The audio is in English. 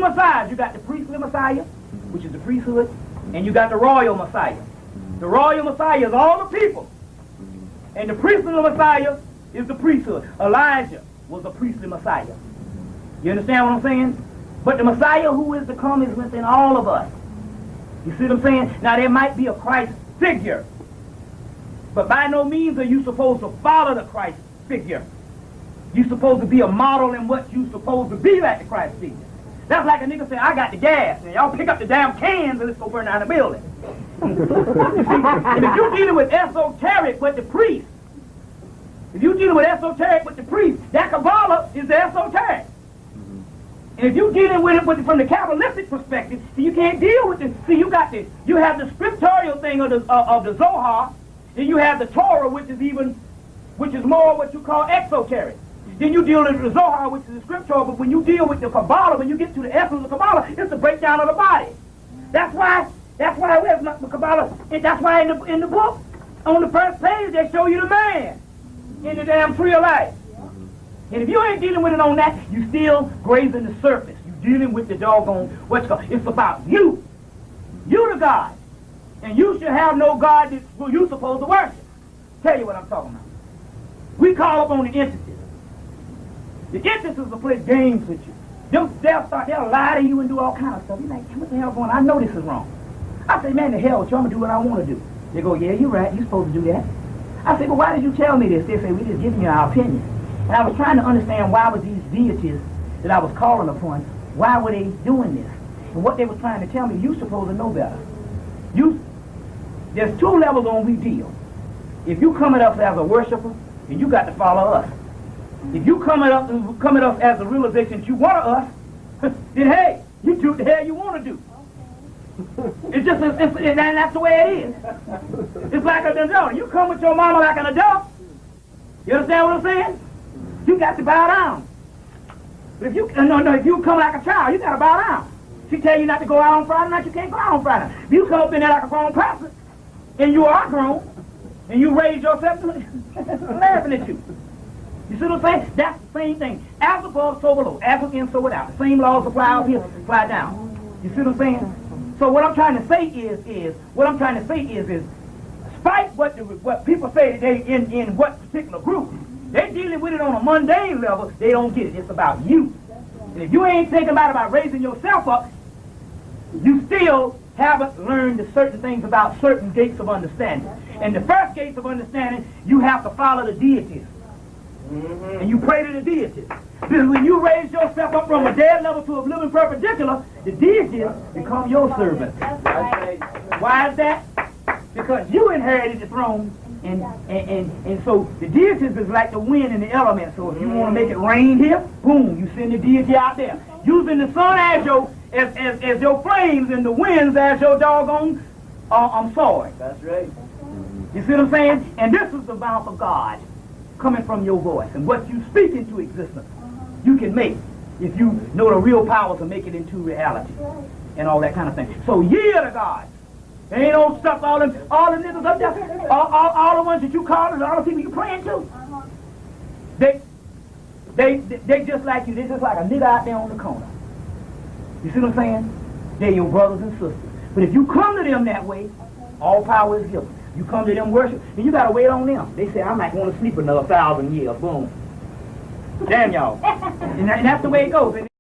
Messiahs. You got the priestly Messiah, which is the priesthood, and you got the royal Messiah. The royal Messiah is all the people, and the priestly Messiah is the priesthood. Elijah was a priestly Messiah. You understand what I'm saying? But the Messiah who is to come is within all of us. You see what I'm saying? Now there might be a Christ figure, but by no means are you supposed to follow the Christ figure. You're supposed to be a model in what you're supposed to be like the Christ figure. That's like a nigga say, I got the gas, and y'all pick up the damn cans and let's go burn down the building. You see, and if you're dealing with esoteric with the priest, if you're dealing with esoteric with the priest, that Kabbalah is the esoteric. And if you're dealing with it from the Kabbalistic perspective, see, you can't deal with it. See, you have the scriptorial thing of the Zohar, and you have the Torah, which is more what you call exoteric. Then you deal with the Zohar, which is the scripture, but when you deal with the Kabbalah, when you get to the essence of the Kabbalah, it's the breakdown of the body. That's why where's the Kabbalah, and that's why in the book, on the first page, they show you the man in the damn tree of life. And if you ain't dealing with it on that, you still grazing the surface. You're dealing with the doggone, it's about you. You the God. And you should have no God that you're supposed to worship. Tell you what I'm talking about. We call up on the entities. The entities will play games with you. They'll lie to you and do all kind of stuff. You're like, what the hell going on? I know this is wrong. I say, man, the hell with you, I'm going to do what I want to do. They go, yeah, you're right, you're supposed to do that. I say, but why did you tell me this? They say, we just giving you our opinion. And I was trying to understand why were these deities that I was calling upon, why were they doing this? And what they were trying to tell me, you're supposed to know better. There's two levels on we deal. If you come at us as a worshiper, then you got to follow us. If you come at us as a realization that you want us, then hey, you do what the hell you want to do. And that's the way it is. It's like an adult. You come with your mama like an adult. You understand what I'm saying? You got to bow down. But if you come like a child, you got to bow down. She tell you not to go out on Friday night, you can't go out on Friday night. If you come up in there like a grown person, and you are grown, and you raise yourself, laughing at you. You see what I'm saying? That's the same thing. As above, so below. As within, so without. The same laws apply out here, apply down. You see what I'm saying? So what I'm trying to say is, despite what people say today in what particular group, they're dealing with it on a mundane level, they don't get it. It's about you. And if you ain't thinking about raising yourself up, you still haven't learned certain things about certain gates of understanding. And the first gates of understanding, you have to follow the deities. And you pray to the deities. Because when you raise yourself up from a dead level to a living perpendicular, the deities become your servants. Why is that? Because you inherited the throne, and so the deities is like the wind and the elements. So if you want to make it rain here, boom, you send the deity out there. Using the sun as your flames and the winds as your doggone sword. That's right. You see what I'm saying? And this is the mouth of God coming from your voice. And what you speak into existence, you can make if you know the real power to make it into reality and all that kind of thing. So yield to God. There ain't no stuff, all the niggas up there, all the ones that you call and all the people you praying to. They just like you. They just like a nigga out there on the corner. You see what I'm saying? They're your brothers and sisters. But if you come to them that way, all power is given. You come to them worship, and you gotta wait on them. They say, I might want to sleep another 1,000 years. Boom. Damn y'all. And that's the way it goes.